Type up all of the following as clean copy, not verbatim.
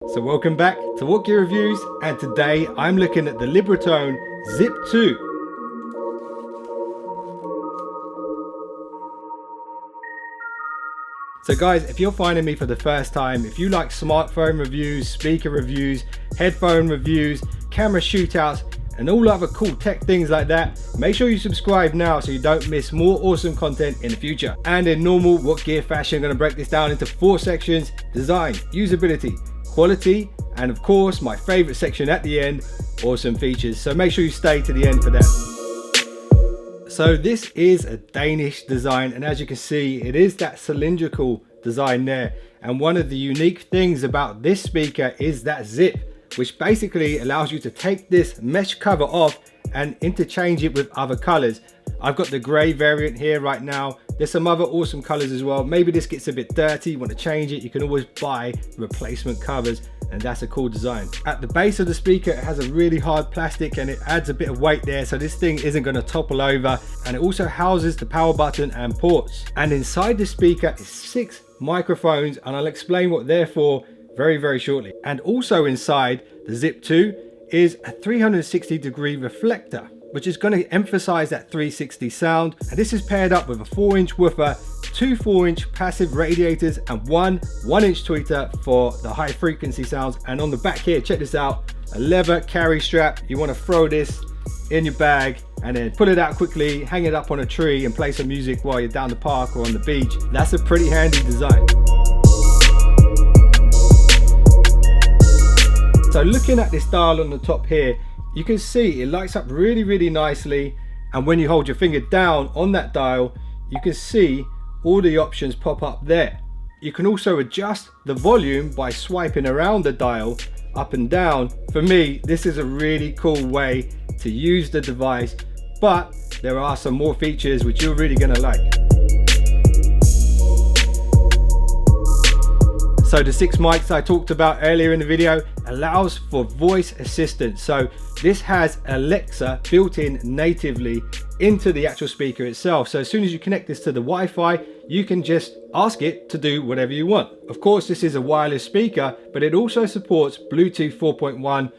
So welcome back to Walkie Reviews, and today I'm looking at the Libratone Zipp 2. So guys, if you're finding me for the first time, if you like smartphone reviews, speaker reviews, headphone reviews, camera shootouts, and all other cool tech things like that, make sure you subscribe now so you don't miss more awesome content in the future. And in normal What Gear fashion, I'm going to break this down into 4 sections: design, usability, quality, and of course my favorite section at the end, awesome features. So make sure you stay to the end for that. So this is a Danish design, and as you can see, it is that cylindrical design there. And one of the unique things about this speaker is that zip, which basically allows you to take this mesh cover off and interchange it with other colors. I've got the gray variant here right now. There's some other awesome colors as well. Maybe this gets a bit dirty, you want to change it, you can always buy replacement covers, and that's a cool design. At the base of the speaker, it has a really hard plastic and it adds a bit of weight there, so this thing isn't going to topple over. And it also houses the power button and ports. And inside the speaker is 6 microphones, and I'll explain what they're for very shortly. And also inside the Zipp 2 is a 360-degree reflector, which is going to emphasize that 360 sound. And this is paired up with a 4-inch woofer, 2 4-inch passive radiators, and 1 1-inch tweeter for the high frequency sounds. And on the back here, check this out, a leather carry strap. You want to throw this in your bag and then pull it out quickly, hang it up on a tree and play some music while you're down the park or on the beach. That's a pretty handy design. So looking at this dial on the top here, you can see it lights up really nicely, and when you hold your finger down on that dial, you can see all the options pop up there. You can also adjust the volume by swiping around the dial up and down. For me, this is a really cool way to use the device, but there are some more features which you're really gonna like. So the 6 mics I talked about earlier in the video allows for voice assistance. So this has Alexa built in natively into the actual speaker itself. So as soon as you connect this to the Wi-Fi, you can just ask it to do whatever you want. Of course, this is a wireless speaker, but it also supports Bluetooth 4.1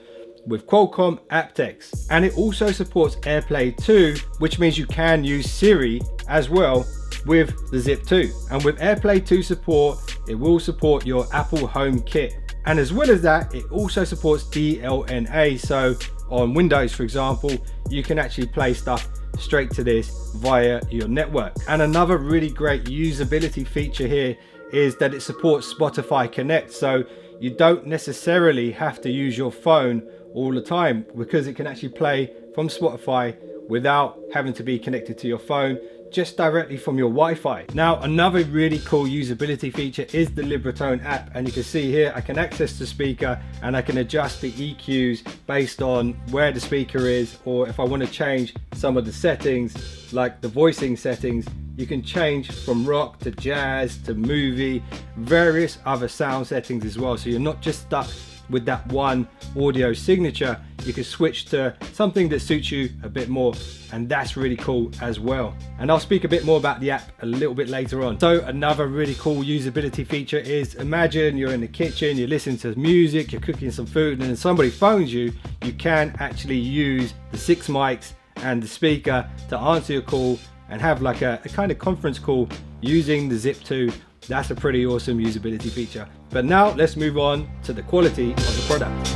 with Qualcomm aptX. And it also supports AirPlay 2, which means you can use Siri as well with the Zipp 2. And with AirPlay 2 support, it will support your Apple Home Kit. And as well as that, it also supports DLNA. So on Windows, for example, you can actually play stuff straight to this via your network. And another really great usability feature here is that it supports Spotify Connect. So you don't necessarily have to use your phone all the time, because it can actually play from Spotify without having to be connected to your phone, just directly from your Wi-Fi. Now, another really cool usability feature is the Libratone app, and you can see here I can access the speaker and I can adjust the EQs based on where the speaker is, or if I want to change some of the settings like the voicing settings, you can change from rock to jazz to movie, various other sound settings as well, so you're not just stuck with that one audio signature. You can switch to something that suits you a bit more, and that's really cool as well. And I'll speak a bit more about the app a little bit later on. So another really cool usability feature is, imagine you're in the kitchen, you're listening to music, you're cooking some food, and then somebody phones you. You can actually use the 6 mics and the speaker to answer your call and have like a kind of conference call using the Zipp 2. That's a pretty awesome usability feature. But now let's move on to the quality of the product.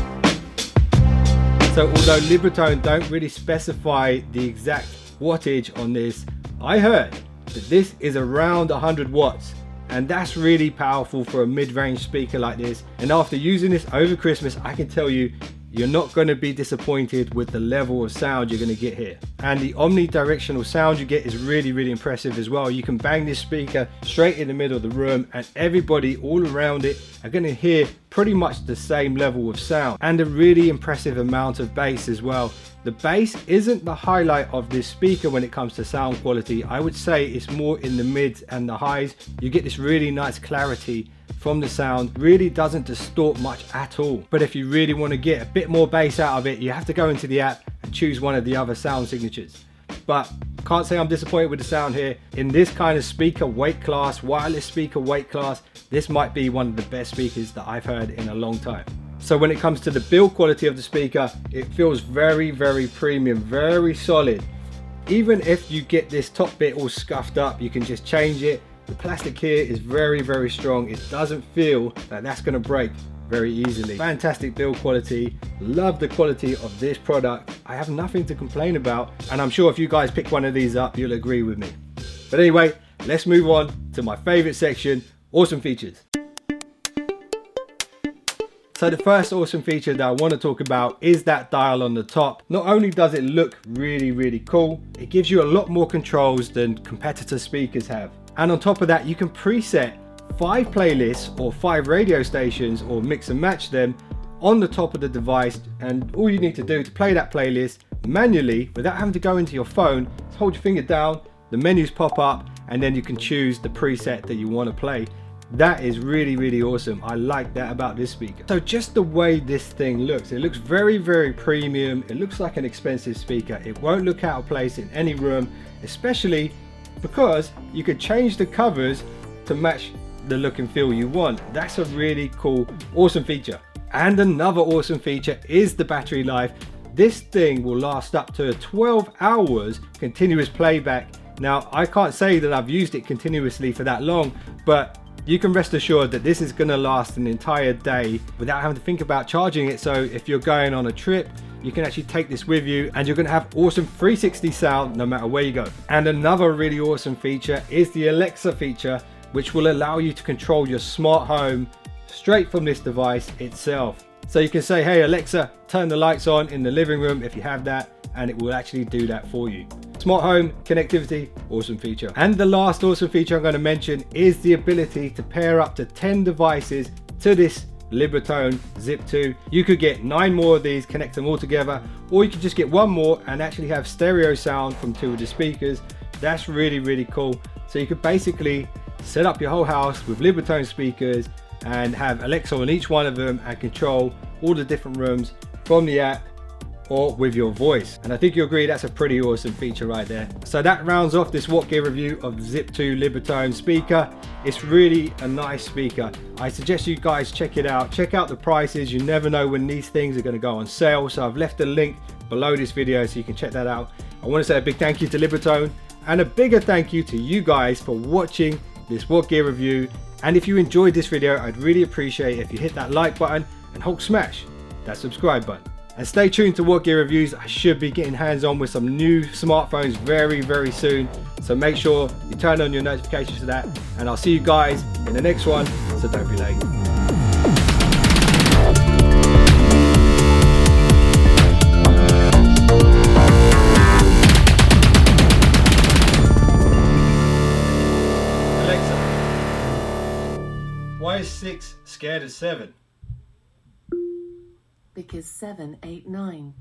So although Libratone don't really specify the exact wattage on this, I heard that this is around 100 watts. And that's really powerful for a mid-range speaker like this. And after using this over Christmas, I can tell you, you're not going to be disappointed with the level of sound you're going to get here. And the omnidirectional sound you get is really impressive as well. You can bang this speaker straight in the middle of the room and everybody all around it are going to hear pretty much the same level of sound, and a really impressive amount of bass as well. The bass isn't the highlight of this speaker when it comes to sound quality. I would say it's more in the mids and the highs. You get this really nice clarity from the sound, really doesn't distort much at all. But if you really want to get a bit more bass out of it, you have to go into the app and choose one of the other sound signatures. But Can't say I'm disappointed with the sound here. In this kind of speaker weight class, wireless speaker weight class, this might be one of the best speakers that I've heard in a long time. So when it comes to the build quality of the speaker, it feels very, very premium, very solid. Even if you get this top bit all scuffed up, you can just change it. The plastic here is very, very strong. It doesn't feel that that's going to break very easily. Fantastic build quality. Love the quality of this product. I have nothing to complain about, and I'm sure if you guys pick one of these up, you'll agree with me. But anyway, let's move on to my favorite section, awesome features. So the first awesome feature that I want to talk about is that dial on the top. Not only does it look really, really cool, it gives you a lot more controls than competitor speakers have. And on top of that, you can preset 5 playlists or 5 radio stations or mix and match them on the top of the device. And all you need to do to play that playlist manually without having to go into your phone is hold your finger down, the menus pop up, and then you can choose the preset that you want to play. That is really, really awesome. I like that about this speaker. So just the way this thing looks, it looks very, very premium. It looks like an expensive speaker. It won't look out of place in any room, especially because you could change the covers to match the look and feel you want. That's a really cool, awesome feature. And another awesome feature is the battery life. This thing will last up to 12 hours continuous playback. Now, I can't say that I've used it continuously for that long, but you can rest assured that this is going to last an entire day without having to think about charging it. So if you're going on a trip, you can actually take this with you and you're going to have awesome 360 sound no matter where you go. And another really awesome feature is the Alexa feature, which will allow you to control your smart home straight from this device itself. So you can say, hey Alexa, turn the lights on in the living room if you have that, and it will actually do that for you. Smart home connectivity, awesome feature. And the last awesome feature I'm going to mention is the ability to pair up to 10 devices to this Libratone Zipp 2. You could get 9 more of these, connect them all together, or you could just get 1 more and actually have stereo sound from 2 of the speakers. That's really, really cool. So you could basically set up your whole house with Libratone speakers and have Alexa on each one of them and control all the different rooms from the app or with your voice. And I think you'll agree that's a pretty awesome feature right there. So that rounds off this What Gear review of the Zipp 2 Libratone speaker. It's really a nice speaker. I suggest you guys check it out. Check out the prices. You never know when these things are going to go on sale. So I've left a link below this video so you can check that out. I want to say a big thank you to Libratone and a bigger thank you to you guys for watching this What Gear review. And if you enjoyed this video, I'd really appreciate if you hit that like button and Hulk smash that subscribe button. And stay tuned to What Gear Reviews. I should be getting hands-on with some new smartphones very, very soon. So make sure you turn on your notifications for that. And I'll see you guys in the next one, so don't be late. Alexa, why is 6 scared of 7? Because 7, 8, 9.